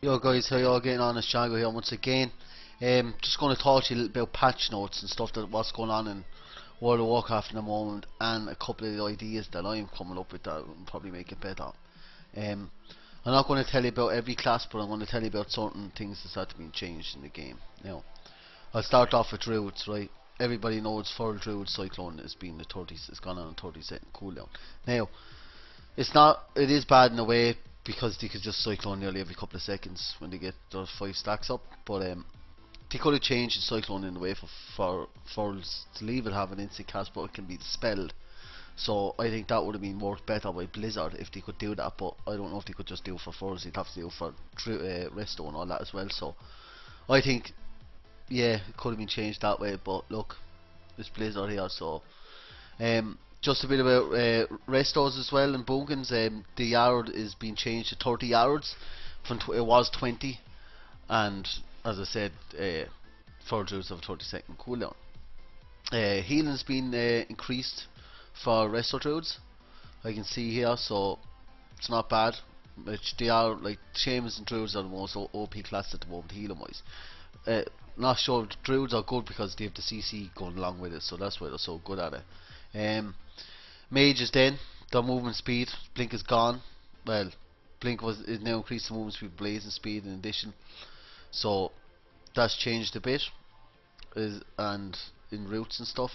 Yo guys, how y'all getting on? It's Jago here once again. Just going to talk to you a little bit about patch notes and stuff that what's going on in World of Warcraft in the moment, and a couple of the ideas that I'm coming up with that will probably make it better. Um, I'm not going to tell you about every class, but I'm going to tell you about certain things that start being changed in the game. Now, I'll start off with Druids, right? Everybody knows for Druid Cyclone has been the 30, it's gone on a 30-second cooldown. Now, it is bad in a way because they could just cyclone nearly every couple of seconds when they get their 5 stacks up, but they could have changed the cyclone in the way for us to leave it have an instant cast, but it can be dispelled. So I think that would have been worked better by Blizzard if they could do that, but I don't know if they could just do it for furs. They'd have to do it for resto and all that as well. So I think, yeah, it could have been changed that way, but look, it's Blizzard here, so just a bit about restos as well and bogans. The yard is being changed to 30 yards from it was 20, and as I said, for druids of 30-second cooldown. Healing's been increased for resto druids. I can see here, so it's not bad. Which they are like shamans and druids are the most OP class at the moment healing wise. Not sure if the druids are good because they have the CC going along with it, so that's why they're so good at it. Mages then, their movement speed, blink is gone. Well, blink is now increased the movement speed, blazing speed in addition. So that's changed a bit. And in routes and stuff,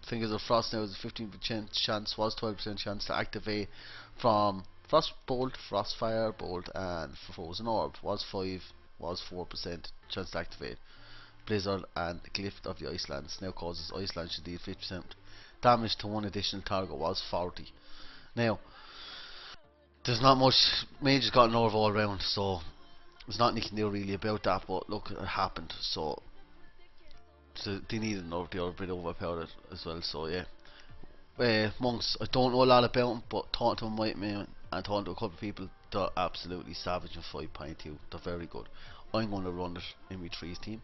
Fingers of Frost now is a 15% chance, was 12% chance to activate from Frostbolt, Frostfire, Bolt, and Frozen Orb. Was 5, was 4% chance to activate. Blizzard and Glyph of the Icelands now causes Iceland to deal 50% damage to one additional target, was 40. Now, there's not much, Mage's got nerve all around, so there's nothing you can do really about that, but look, it happened, so they needed nerve, they were a bit overpowered as well, so yeah. Monks, I don't know a lot about them, but talking to them might mean, and talking to a couple of people, they're absolutely savage in 5.2, they're very good. I'm going to run it in my 3's team,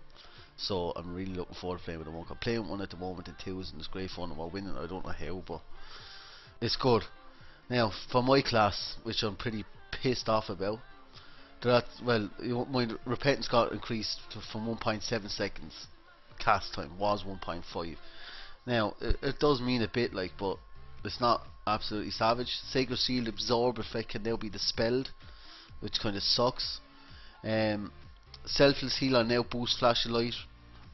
so I'm really looking forward to playing with the monk. I'm playing with one at the moment in 2s and it's great fun and we're winning, I don't know how, but it's good. Now, for my class, which I'm pretty pissed off about, my repentance got increased from 1.7 seconds cast time, was 1.5. Now, it does mean a bit, like, but it's not absolutely savage. Sacred Seal Absorb effect can now be dispelled, which kind of sucks. Selfless Healer now boosts Flash of Light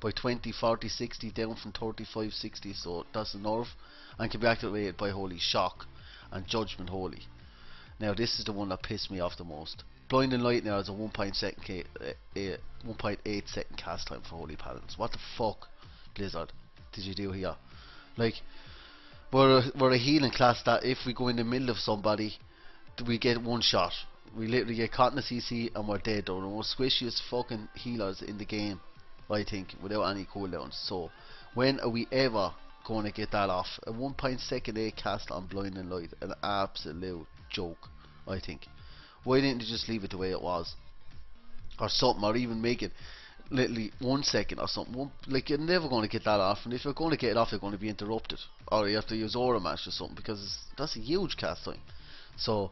by 20, 40, 60, down from 35, 60, so that's a nerve, and can be activated by Holy Shock and Judgment Holy. Now this is the one that pissed me off the most. Blinding Light now has a 1.8 second cast time for Holy Paladins. What the fuck, Blizzard, did you do here? Like, we're a healing class that if we go in the middle of somebody, we get one shot. We literally get caught in the CC and we're dead. They're the most squishiest fucking healers in the game, I think, without any cooldowns. So, when are we ever going to get that off? A 1.8 cast on Blinding Light, an absolute joke, I think. Why didn't you just leave it the way it was? Or something, or even make it literally 1 second or something. Like, you're never going to get that off, and if you're going to get it off, you're going to be interrupted. Or you have to use Aura Mash or something, because that's a huge cast time. So,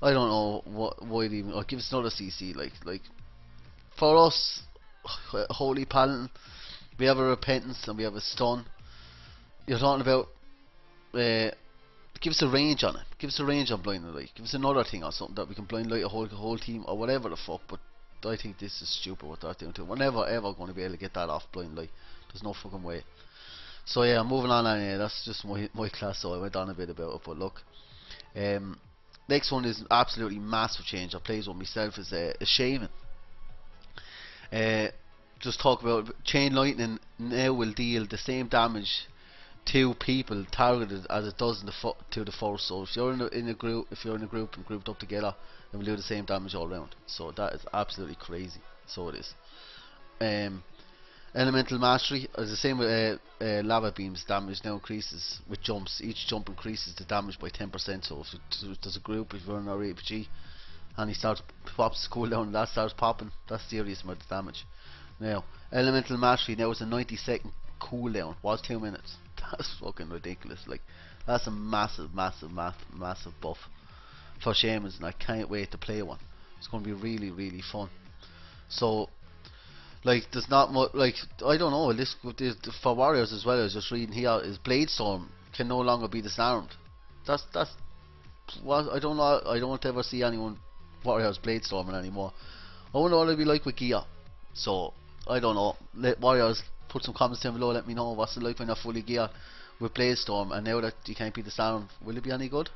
I don't know why they even, or give us another CC, like for us, Holy Paladin, we have a Repentance and we have a Stun. You're talking about, give us a range on it, give us a range on Blinding Light, give us another thing or something that we can Blind Light a whole team or whatever the fuck, but I think this is stupid what they're doing to it. We're never ever going to be able to get that off Blind Light, there's no fucking way. So yeah, moving on anyway, that's just my class, so I went on a bit about it, but look. Next one is absolutely massive change. I plays with myself as a shaman. Just talk about chain lightning now will deal the same damage to people targeted as it does in to the force. So if you're in a group, and grouped up together, it will do the same damage all around. So that is absolutely crazy. So it is. Elemental Mastery is the same with Lava Beams. Damage now increases with jumps. Each jump increases the damage by 10%. So if there's a group, if you're in an RPG and he pops the cooldown and that starts popping, that's serious amount of damage. Now, Elemental Mastery now is a 90-second cooldown. Was 2 minutes. That's fucking ridiculous. Like, that's a massive buff for shamans, and I can't wait to play one. It's going to be really fun. So like there's not much, like I don't know, this for warriors as well. I was just reading here is Bladestorm can no longer be disarmed. That's what I don't know. I don't ever see anyone warriors Bladestorming anymore. I wonder what it'd be like with gear. So I don't know. Let warriors put some comments down below. Let me know what's it like when you're fully geared with Bladestorm, and now that you can't be disarmed, will it be any good?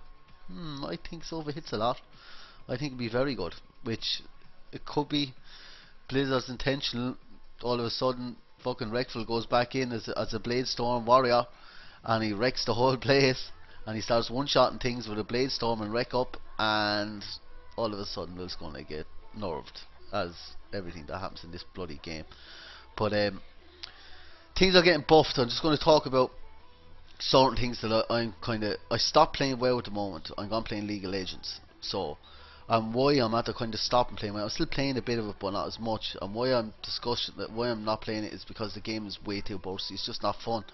I think so. If it hits a lot, I think it'd be very good. Which it could be Blizzard's intention. All of a sudden, fucking Wreckful goes back in as a Bladestorm warrior, and he wrecks the whole place, and he starts one-shotting things with a Bladestorm and wreck up, and all of a sudden Will's gonna get nerfed, as everything that happens in this bloody game. But things are getting buffed. I'm just going to talk about certain things that I stopped playing WoW at the moment. I'm gone playing League of Legends. So why I'm at the kind of stopping playing WoW. I'm still playing a bit of it, but not as much. And why I'm discussing that, why I'm not playing it, is because the game is way too bursty. It's just not fun.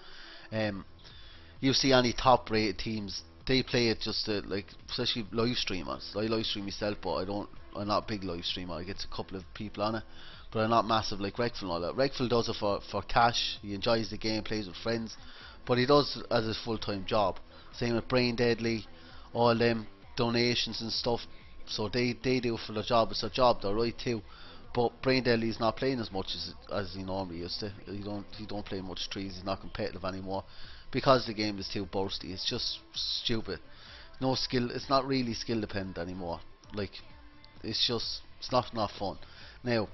You see any top rated teams, they play it just to, like, especially live streamers. I live stream myself, but I'm not a big live streamer. I get a couple of people on it, but I'm not massive like Wreckful and all that. Wreckful does it for cash. He enjoys the game, plays with friends, but he does it as his full-time job. Same with Brain Deadly, all them donations and stuff. So they do it for their job. It's their job, they're right too. But Brain Deadly's not playing as much as he normally used to. He don't play much trees. He's not competitive anymore because the game is too bursty. It's just stupid. No skill. It's not really skill dependent anymore. Like, it's not fun. Now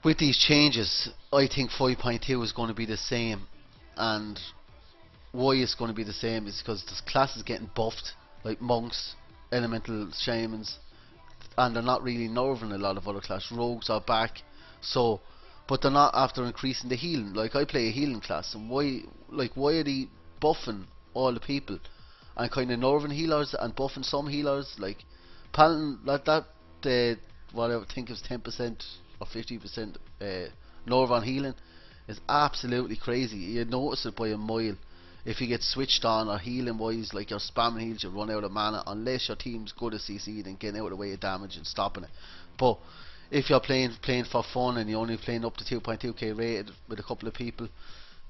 with these changes, I think 5.2 is going to be the same, and why it's going to be the same is because this class is getting buffed, like monks, elemental shamans, and they're not really nerving a lot of other class. Rogues are back, so, but they're not after increasing the healing. Like, I play a healing class, and why are they buffing all the people and kind of nerving healers and buffing some healers? Like Paladin, what I would think is 10% or 50% nerve on healing is absolutely crazy. You notice it by a mile. If you get switched on or healing wise, like you're spamming heals, you run out of mana unless your team's good at CC and getting out of the way of damage and stopping it. But if you're playing for fun and you're only playing up to 2.2k rated with a couple of people,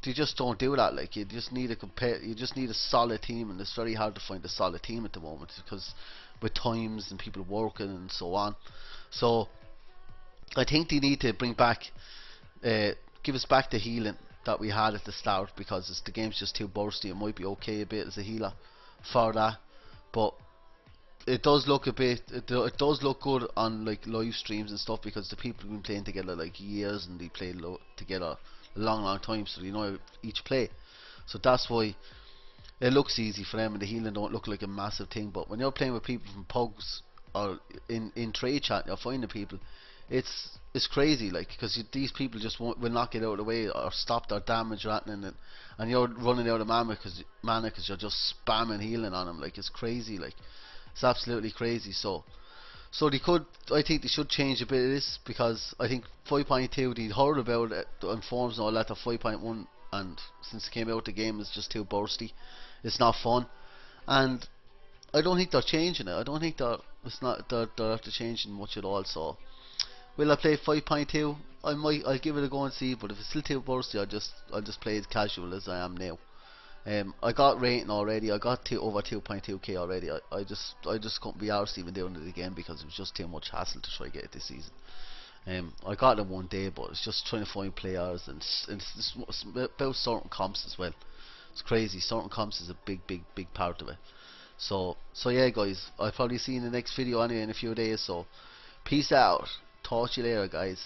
you just don't do that. Like, you just need a solid team, and it's very hard to find a solid team at the moment because with times and people working and so on. So I think they need to bring back, give us back the healing that we had at the start, because the game's just too bursty. It might be okay a bit as a healer for that, but it does look a bit, it does look good on like live streams and stuff, because the people have been playing together like years, and they play together a long time, so they know each play. So that's why it looks easy for them, and the healing don't look like a massive thing. But when you're playing with people from pugs or in trade chat, you're finding people, it's crazy, like, because these people just will not get out of the way or stop their damage or anything, and you're running out of mana because you're just spamming healing on them. Like, it's crazy, like, it's absolutely crazy. So I think they should change a bit of this, because I think 5.2, they heard about it on forums and all that, to 5.1, and since it came out, the game is just too bursty. It's not fun, and I don't think they're changing it. I don't think they're after changing much at all. So will I play 5.2? I'll give it a go and see, but if it's still too bursty, I'll just play it casual as I am now. I got rating already. I got over 2.2k already. I just couldn't be arsed even doing it again, because it was just too much hassle to try to get it this season. I got it one day, but it's just trying to find players, and it's about certain comps as well. It's crazy. Certain comps is a big part of it. So yeah, guys, I'll probably see you in the next video anyway in a few days. So peace out. Talk to you later, guys.